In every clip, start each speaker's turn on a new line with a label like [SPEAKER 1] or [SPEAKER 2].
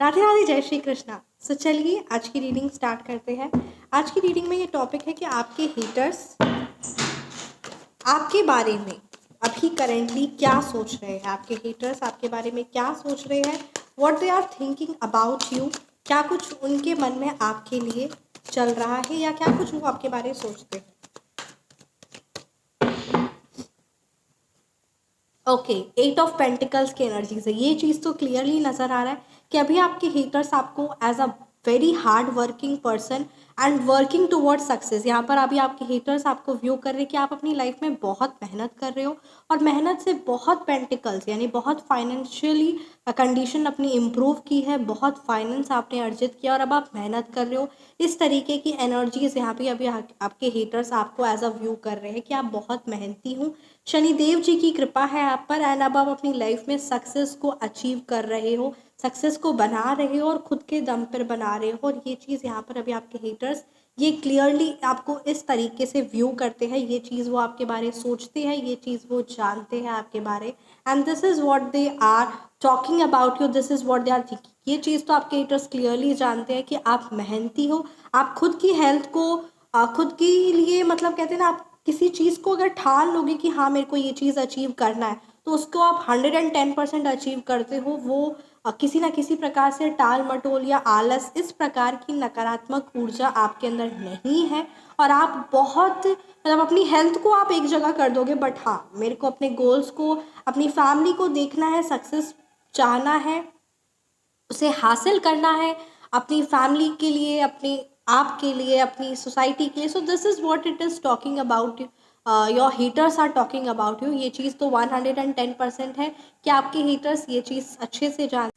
[SPEAKER 1] राधे राधे, जय श्री कृष्णा। सो चलिए आज की रीडिंग स्टार्ट करते हैं। आज की रीडिंग में ये टॉपिक है कि आपके हेटर्स आपके बारे में अभी करेंटली क्या सोच रहे हैं। आपके हेटर्स आपके बारे में क्या सोच रहे हैं, what they are thinking about you. क्या कुछ उनके मन में आपके लिए चल रहा है या क्या कुछ वो आपके बारे में सोचते हैं। ओके, 8 ऑफ पेंटिकल्स की एनर्जी से ये चीज़ तो क्लियरली नज़र आ रहा है कि अभी आपके हेटर्स आपको as a very hard working person and working toward success, यहाँ पर अभी आपके हेटर्स आपको व्यू कर रहे हैं कि आप अपनी लाइफ में बहुत मेहनत कर रहे हो और मेहनत से बहुत पेंटिकल्स यानी बहुत फाइनेंशियली कंडीशन अपनी इम्प्रूव की है, बहुत फाइनेंस आपने अर्जित किया और अब आप मेहनत कर रहे हो। इस तरीके की एनर्जीज यहाँ पे अभी आपके हेटर्स आपको एज अ व्यू कर रहे हैं कि आप बहुत मेहनती हूँ, शनिदेव जी की कृपा है आप पर एंड अब आप अपनी लाइफ में सक्सेस को अचीव कर रहे हो, सक्सेस को बना रहे हो और खुद के दम पर बना रहे हो। और ये चीज़ यहाँ पर अभी आपके हेटर्स ये क्लियरली आपको इस तरीके से व्यू करते हैं, ये चीज़ वो आपके बारे सोचते हैं, ये चीज़ वो जानते हैं आपके बारे, and this is what they are talking about you, this is what they are thinking. ये चीज़ तो आपके हेटर्स क्लियरली जानते हैं कि आप मेहनती हो, आप खुद की हेल्थ को खुद के लिए मतलब कहते हैं ना, आप किसी चीज़ को अगर ठान लोगे कि हाँ मेरे को ये चीज़ अचीव करना है तो उसको आप 110% अचीव करते हो। वो किसी ना किसी प्रकार से टाल मटोल या आलस इस प्रकार की नकारात्मक ऊर्जा आपके अंदर नहीं है और आप बहुत मतलब अपनी हेल्थ को आप एक जगह कर दोगे, बट हाँ मेरे को अपने गोल्स को, अपनी फैमिली को देखना है, सक्सेस चाहना है, उसे हासिल करना है अपनी फैमिली के लिए, अपने आप के लिए, अपनी सोसाइटी के लिए। So this is what it is talking about your haters are talking about you. ये चीज़ तो 110% है कि आपके हीटर्स ये चीज़ अच्छे से जान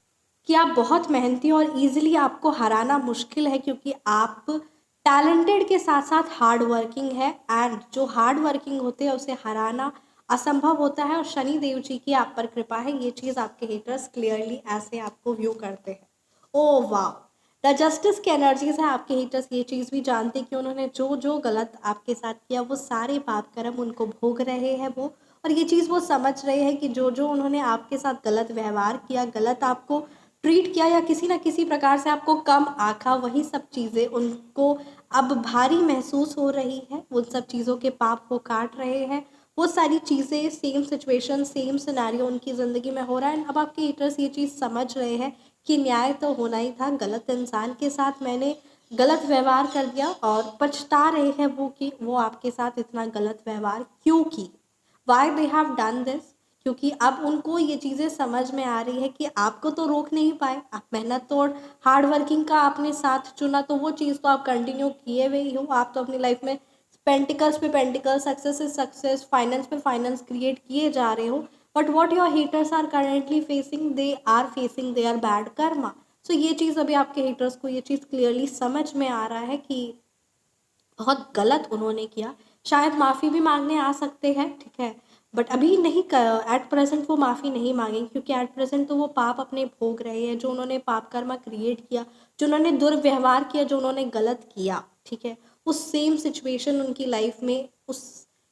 [SPEAKER 1] कि आप बहुत मेहनती हो और ईजिली आपको हराना मुश्किल है क्योंकि आप टैलेंटेड के साथ साथ हार्ड वर्किंग है एंड जो हार्ड वर्किंग होते हैं उसे हराना असंभव होता है और शनि देव जी की आप पर कृपा है। ये चीज़ आपके हेटर्स क्लियरली ऐसे आपको व्यू करते हैं। ओ वाह, द जस्टिस की एनर्जीज है। आपके हेटर्स ये चीज़ भी जानते कि उन्होंने जो जो गलत आपके साथ किया वो सारे पाप कर्म उनको भोग रहे हैं वो, और ये चीज़ वो समझ रहे हैं कि जो जो उन्होंने आपके साथ गलत व्यवहार किया, गलत आपको ट्रीट किया या किसी ना किसी प्रकार से आपको कम आंका, वही सब चीज़ें उनको अब भारी महसूस हो रही है। उन सब चीज़ों के पाप वो काट रहे हैं। वो सारी चीज़ें, सेम सिचुएशन, सेम सिनेरियो उनकी ज़िंदगी में हो रहा है। अब आपके हीटर्स ये चीज़ समझ रहे हैं कि न्याय तो होना ही था, गलत इंसान के साथ मैंने गलत व्यवहार कर दिया और पछता रहे हैं वो कि वो आपके साथ इतना गलत व्यवहार क्यों की, why they have done this. क्योंकि अब उनको ये चीज़ें समझ में आ रही है कि आपको तो रोक नहीं पाए, आप मेहनत तो और हार्ड वर्किंग का आपने साथ चुना तो वो चीज़ तो आप कंटिन्यू किए हुए ही हो। आप तो अपनी लाइफ में पेंटिकल्स पे पेंटिकल, सक्सेस से सक्सेस, फाइनेंस पे फाइनेंस क्रिएट किए जा रहे हो, but what your haters are currently facing, they are facing their bad karma. So ये चीज़ अभी आपके हेटर्स को ये चीज़ क्लियरली समझ में आ रहा है कि बहुत गलत उन्होंने किया। शायद माफ़ी भी मांगने आ सकते हैं, ठीक है, बट अभी नहीं, एट प्रेजेंट वो माफ़ी नहीं मांगेंगे क्योंकि एट प्रेजेंट तो वो पाप अपने भोग रहे हैं, जो उन्होंने पाप कर्मा क्रिएट किया, जो उन्होंने दुर्व्यवहार किया, जो उन्होंने गलत किया, ठीक है, उस सेम सिचुएशन उनकी लाइफ में उस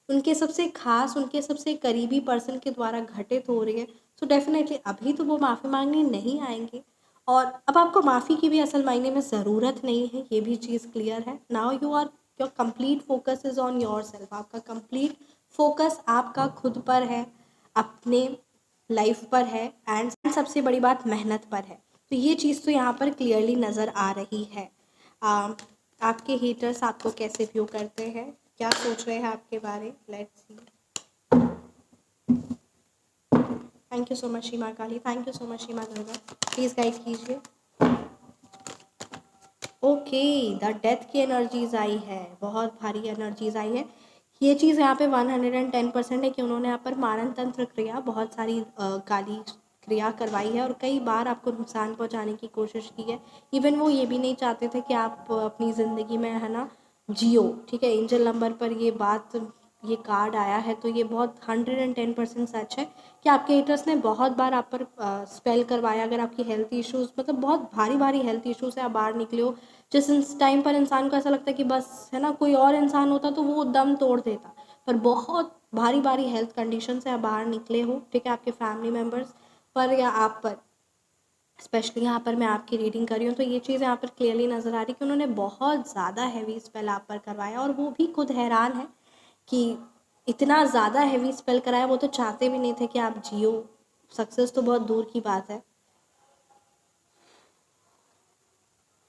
[SPEAKER 1] उनके सबसे खास, उनके सबसे करीबी पर्सन के द्वारा घटित हो रही है। सो डेफिनेटली अभी तो वो माफ़ी मांगने नहीं आएंगे और अब आपको माफ़ी की भी असल मायने में ज़रूरत नहीं है, ये भी चीज़ क्लियर है। Now you are, your complete focus is on yourself. आपका कंप्लीट फोकस आपका खुद पर है, अपने लाइफ पर है एंड सबसे बड़ी बात मेहनत पर है। तो ये चीज़ तो यहाँ पर क्लियरली नज़र आ रही है। आपके हेटर्स आपको कैसे व्यू करते हैं, क्या सोच रहे हैं आपके बारे, let's see. Thank you so much Shri Maa Kali, thank you so much Shri Maa Durga, please guide कीजिए। ओके, द डेथ की एनर्जीज आई है, बहुत भारी एनर्जीज आई है। ये चीज़ यहाँ पे 110% है कि उन्होंने यहाँ पर मारण तंत्र क्रिया, बहुत सारी काली क्रिया करवाई है और कई बार आपको नुकसान पहुँचाने की कोशिश की है। इवन वो ये भी नहीं चाहते थे कि आप अपनी ज़िंदगी में है ना जियो, ठीक है। एंजल नंबर पर ये बात, ये कार्ड आया है तो ये बहुत 110% सच है कि आपके हेटर्स ने बहुत बार आप पर स्पेल करवाया। अगर आपकी हेल्थ इश्यूज़ मतलब बहुत भारी भारी हेल्थ इश्यूज से आप बाहर निकले हो, जिस टाइम पर इंसान को ऐसा लगता है कि बस है ना कोई और इंसान होता तो वो दम तोड़ देता, पर बहुत भारी भारी हेल्थ कंडीशन से आप बाहर निकले हो, ठीक है, आपके फैमिली मेम्बर्स पर या आप पर स्पेशली यहाँ पर मैं आपकी रीडिंग कर रही हूँ तो ये चीज़ यहाँ पर क्लियरली नज़र आ रही कि उन्होंने बहुत ज़्यादा हैवी स्पेल आप पर करवाया और वो भी खुद हैरान है कि इतना ज़्यादा हैवी स्पेल कराया। वो तो चाहते भी नहीं थे कि आप जियो, सक्सेस तो बहुत दूर की बात है,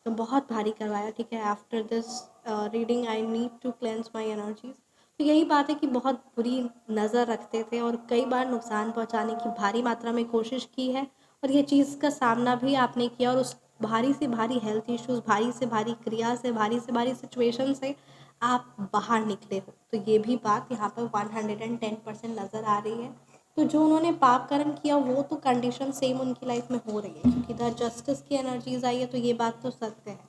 [SPEAKER 1] तो बहुत भारी करवाया। ठीक है, after this reading I need to cleanse my energies. तो यही बात है कि बहुत बुरी नज़र रखते थे और कई बार नुकसान पहुंचाने की भारी मात्रा में कोशिश की है और ये चीज़ का सामना भी आपने किया और उस भारी से भारी हेल्थ इश्यूज, भारी से भारी क्रिया से, भारी से भारी सिचुएशन से आप बाहर निकले हो। तो ये भी बात यहाँ पर 110% नज़र आ रही है। तो जो उन्होंने पाप कर्म किया वो तो कंडीशन सेम उनकी लाइफ में हो रही है, क्योंकि इधर जस्टिस की एनर्जीज आई है, तो ये बात तो सत्य है।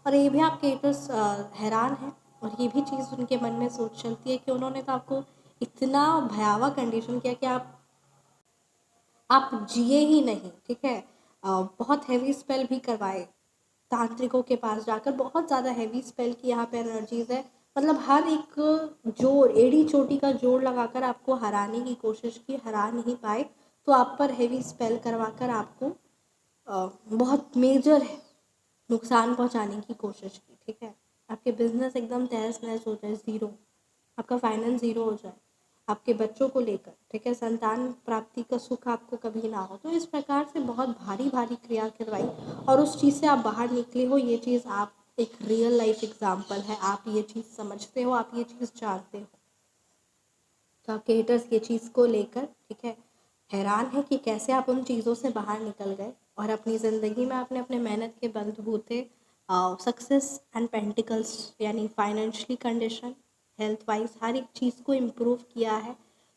[SPEAKER 1] और ये भी आपके हेटर्स हैरान हैं और ये भी चीज़ उनके मन में सोच चलती है कि उन्होंने तो आपको इतना भयावह कंडीशन किया कि आप जिए ही नहीं। ठीक है, बहुत हैवी स्पेल भी करवाए तांत्रिकों के पास जाकर, बहुत ज़्यादा हैवी स्पेल की यहाँ पे एनर्जीज है। मतलब हर एक जोड़, एड़ी चोटी का जोड़ लगाकर आपको हराने की कोशिश की, हरा नहीं पाए, तो आप पर हैवी स्पेल करवाकर आपको बहुत मेजर है नुकसान पहुंचाने की कोशिश की। ठीक है, आपके बिजनेस एकदम तहस नहस हो जाए, ज़ीरो, आपका फाइनेंस ज़ीरो हो जाए, आपके बच्चों को लेकर, ठीक है, संतान प्राप्ति का सुख आपको कभी ना हो। तो इस प्रकार से बहुत भारी भारी क्रिया करवाई और उस चीज़ से आप बाहर निकले हो। ये चीज़ आप एक रियल लाइफ एग्जाम्पल है, आप ये चीज़ समझते हो, आप ये चीज़ जानते हो। तो आपके हेटर्स ये चीज़ को लेकर, ठीक है, हैरान है कि कैसे आप उन चीज़ों से बाहर निकल गए और अपनी ज़िंदगी में आपने अपने मेहनत के बलबूते सक्सेस एंड पेंटिकल्स यानी फाइनेंशियली कंडीशन, हेल्थ वाइज हर एक चीज़ को इम्प्रूव किया है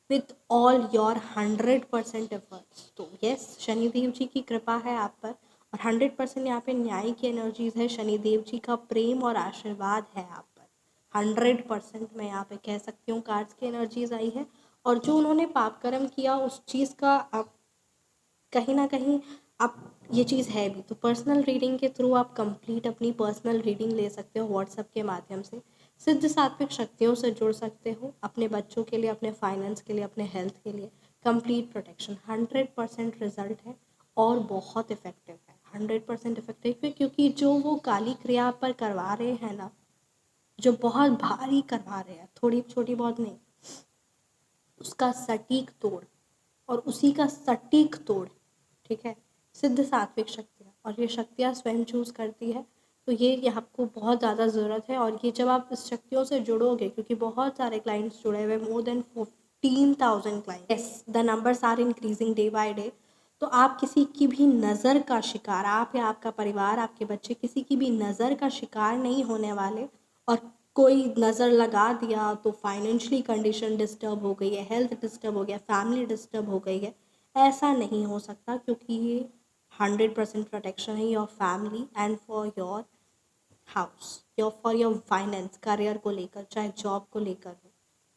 [SPEAKER 1] विथ ऑल योर 100% एफर्ट्स। तो यस, शनिदेव जी की कृपा है आप पर और 100% यहाँ पे न्याय की एनर्जीज है, शनिदेव जी का प्रेम और आशीर्वाद है आप पर। 100% मैं यहाँ पे कह सकती हूँ कार्ड्स की एनर्जीज आई है। और जो उन्होंने पाप कर्म किया उस चीज़ का आप कहीं ना कहीं आप ये चीज़ है भी, तो पर्सनल रीडिंग के थ्रू आप कंप्लीट अपनी पर्सनल रीडिंग ले सकते हो व्हाट्सएप के माध्यम से, सिद्ध सात्विक शक्तियों से जुड़ सकते हो अपने बच्चों के लिए, अपने फाइनेंस के लिए, अपने हेल्थ के लिए। कंप्लीट प्रोटेक्शन, 100% रिजल्ट है और बहुत इफेक्टिव है। 100% इफेक्टिव है क्योंकि जो वो काली क्रिया पर करवा रहे हैं ना, जो बहुत भारी करवा रहे हैं, थोड़ी छोटी बहुत नहीं, उसका सटीक तोड़ और उसी का सटीक तोड़, ठीक है, सिद्ध सात्विक शक्तियाँ, और ये शक्तियाँ स्वयं चूज करती है। तो ये आपको बहुत ज़्यादा ज़रूरत है और ये जब आप इस शक्तियों से जुड़ोगे, क्योंकि बहुत सारे क्लाइंट्स जुड़े हुए, more than 15,000 client, yes, the numbers are increasing day by day. तो आप किसी की भी नज़र का शिकार, आप या आपका परिवार, आपके बच्चे किसी की भी नज़र का शिकार नहीं होने वाले। और कोई नज़र लगा दिया तो फाइनेंशियली कंडीशन डिस्टर्ब हो गई है, हेल्थ डिस्टर्ब हो गया, फैमिली डिस्टर्ब हो गई है, ऐसा नहीं हो सकता, क्योंकि ये 100% प्रोटेक्शन है your family and for your house, your for your finance, career को लेकर, चाहे जॉब को लेकर हो।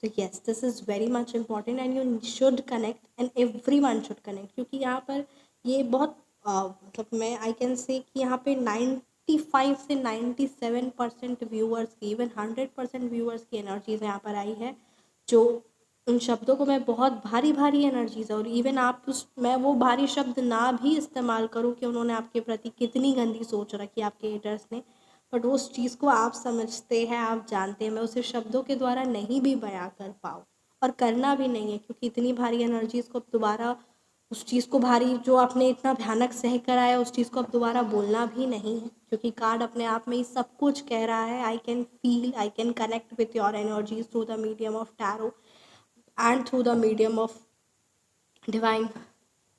[SPEAKER 1] तो yes, this is very much important and you should connect and every one should connect, क्योंकि यहाँ पर ये बहुत मतलब मैं आई कैन से कि यहाँ पे 95 से 97% व्यूअर्स की, इवन 100% व्यूअर्स की एनर्जीज यहाँ पर आई है। जो उन शब्दों को मैं बहुत भारी भारी एनर्जीज है और इवन आप उस, मैं वो भारी शब्द ना भी इस्तेमाल करूँ कि उन्होंने आपके प्रति कितनी गंदी सोच रखी आपके हेटर्स ने, बट उस चीज़ को आप समझते हैं, आप जानते हैं, मैं उसे शब्दों के द्वारा नहीं भी बयां कर पाऊँ और करना भी नहीं है, क्योंकि इतनी भारी एनर्जीज को अब दोबारा, उस चीज़ को भारी जो आपने इतना भयानक सह कराया, उस चीज़ को अब दोबारा बोलना भी नहीं है, क्योंकि कार्ड अपने आप में ही सब कुछ कह रहा है। I can feel, I can connect with your energies through the medium of tarot and through the medium of divine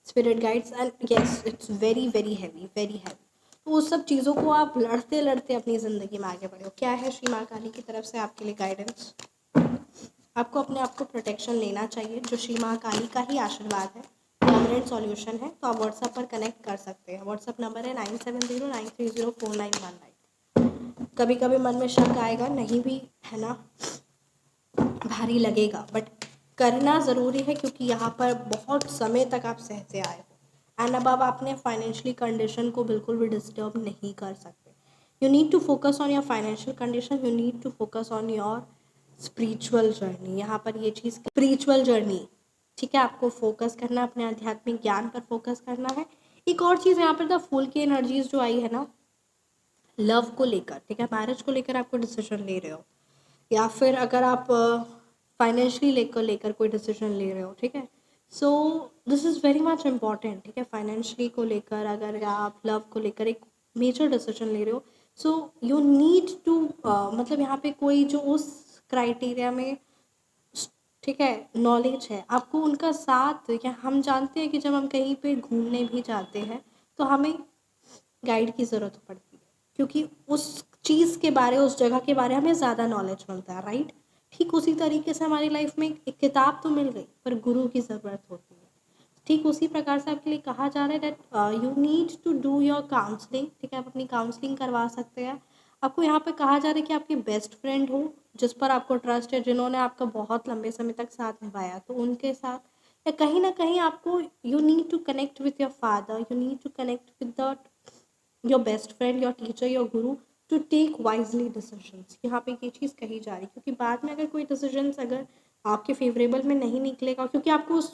[SPEAKER 1] spirit guides, and yes, it's very very heavy, very heavy। तो उस सब चीज़ों को आप लड़ते लड़ते अपनी ज़िंदगी में आगे बढ़े हो। क्या है श्री माँ काली की तरफ से आपके लिए गाइडेंस? आपको अपने आप को प्रोटेक्शन लेना चाहिए, जो श्री माँ काली का ही आशीर्वाद है, परमानेंट सॉल्यूशन है। तो आप व्हाट्सएप पर कनेक्ट कर सकते हैं। व्हाट्सएप नंबर है 9709304919। कभी कभी मन में शक आएगा, नहीं भी है ना, भारी लगेगा, बट करना ज़रूरी है, क्योंकि यहाँ पर बहुत समय तक आप सहते आए हो एंड अब आप अपने फाइनेंशियली कंडीशन को बिल्कुल भी डिस्टर्ब नहीं कर सकते। You need to focus on your financial condition, you need to focus on your spiritual journey. यहाँ पर ये चीज़ स्पिरिचुअल जर्नी, ठीक है, आपको फोकस करना, अपने आध्यात्मिक ज्ञान पर फोकस करना है। एक और चीज़ यहाँ पर द फूल की एनर्जीज जो आई है ना, लव को लेकर, ठीक है, मैरिज को लेकर आपको डिसीजन ले रहे हो, या फिर अगर आप फाइनेंशियली लेकर कोई डिसीजन ले रहे हो, ठीक है, सो this is very much important, ठीक है, फाइनेंशियली को लेकर अगर आप लव को लेकर एक मेजर डिसीजन ले रहे हो, सो यू नीड टू मतलब यहाँ पे कोई जो उस क्राइटेरिया में, ठीक है, नॉलेज है, आपको उनका साथ, या हम जानते हैं कि जब हम कहीं पे घूमने भी जाते हैं तो हमें गाइड की ज़रूरत पड़ती है, क्योंकि उस चीज़ के बारे, उस जगह के बारे हमें ज़्यादा नॉलेज मिलता है, राइट। ठीक उसी तरीके से हमारी लाइफ में एक किताब तो मिल गई, पर गुरु की ज़रूरत होती है। ठीक उसी प्रकार से आपके लिए कहा जा रहा है that you need to do your counselling, ठीक है, आप अपनी काउंसलिंग करवा सकते हैं। आपको यहाँ पे कहा जा रहा है कि आपके बेस्ट फ्रेंड हो, जिस पर आपको ट्रस्ट है, जिन्होंने आपका बहुत लंबे समय तक साथ निभाया, तो उनके साथ, या कहीं ना कहीं आपको, you need to connect with your father, you need to connect with the your best friend, your teacher, your guru, to take wisely decisions. यहाँ पे ये चीज़ कही जा रही है, क्योंकि बाद में अगर कोई डिसीजंस अगर आपके फेवरेबल में नहीं निकलेगा, क्योंकि आपको उस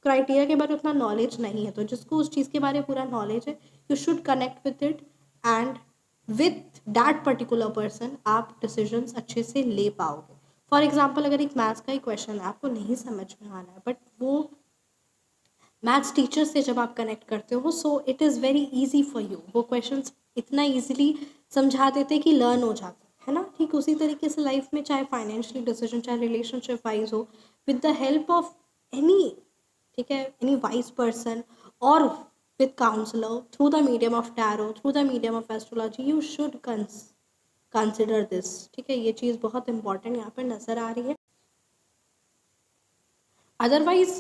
[SPEAKER 1] क्राइटेरिया के बारे में उतना नॉलेज नहीं है, तो जिसको उस चीज़ के बारे में पूरा नॉलेज है, you should connect with it, and with that particular person आप डिसीजंस अच्छे से ले पाओगे। फॉर एग्जाम्पल, अगर एक मैथ्स का ही क्वेश्चन है, आपको नहीं समझ में आ रहा है, बट वो मैथ्स टीचर से जब आप कनेक्ट करते हो, so it is very easy for you, वो क्वेश्चंस इतना इजीली समझा देते कि लर्न हो जाता है ना। ठीक उसी तरीके से लाइफ में, चाहे फाइनेंशियली डिसीजन, चाहे रिलेशनशिप वाइज हो, with the help of any, ठीक है, एनी वाइज पर्सन, और with counsellor, through the medium of tarot, through the medium of astrology, you should consider this, ठीक है। ये चीज़ बहुत इंपॉर्टेंट यहाँ पर नज़र आ रही है। अदरवाइज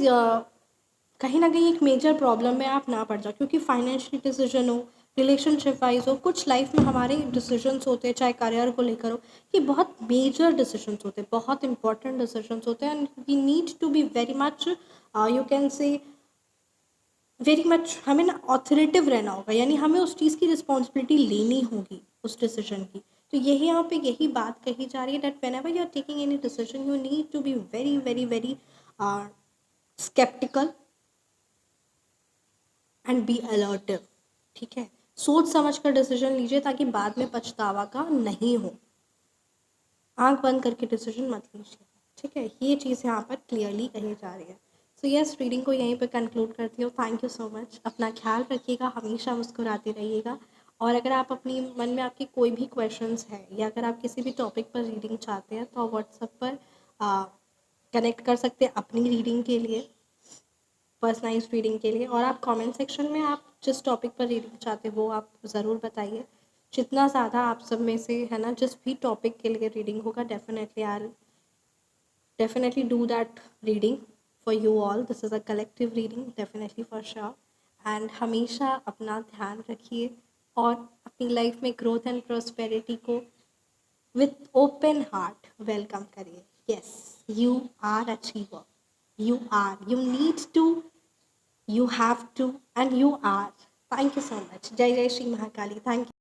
[SPEAKER 1] कहीं ना कहीं एक मेजर प्रॉब्लम में आप ना पड़ जाओ, क्योंकि फाइनेंशियल डिसीजन हो, रिलेशनशिप वाइज हो, कुछ लाइफ में हमारे डिसीजंस होते हैं, चाहे करियर को लेकर हो, ये बहुत मेजर डिसीजंस होते हैं, बहुत इंपॉर्टेंट डिसीजंस होते हैं, and we need to be very much, you can say very much, हमें ना ऑथोरेटिव रहना होगा, यानी हमें उस चीज़ की रिस्पॉन्सिबिलिटी लेनी होगी उस डिसीजन की। तो यही यहाँ पे यही बात कही जा रही है that whenever you are taking any decision, you need to be very very very sceptical and be alertive, ठीक है। सोच समझ कर डिसीजन लीजिए, ताकि बाद में पछतावा का नहीं हो। आंख बंद करके डिसीजन मत लीजिए, ठीक है। ये चीज़ यहाँ पर क्लियरली कही जा रही है। सो यस, रीडिंग को यहीं पर कंक्लूड करती हूँ। Thank you so much. अपना ख्याल रखिएगा, हमेशा मुस्कुराते रहिएगा। और अगर आप अपनी मन में आपके कोई भी क्वेश्चंस है, या अगर आप किसी भी टॉपिक पर रीडिंग चाहते हैं, तो व्हाट्सएप पर कनेक्ट कर सकते हैं अपनी रीडिंग के लिए, पर्सनलाइज रीडिंग के लिए। और आप कमेंट सेक्शन में आप जिस टॉपिक पर रीडिंग चाहते हो वो आप ज़रूर बताइए। जितना ज़्यादा आप सब में से, है ना, जिस भी टॉपिक के लिए रीडिंग होगा, definitely do that reading for you all. This is a collective reading, definitely for sure. And हमेशा अपना ध्यान रखिए, और अपनी लाइफ में ग्रोथ एंड प्रॉस्पेरिटी को विथ ओपन हार्ट वेलकम करिए। Yes, you are achiever, you need to, you have to, and you are. Thank you so much. Jai Jai Shri Mahakali. Thank you.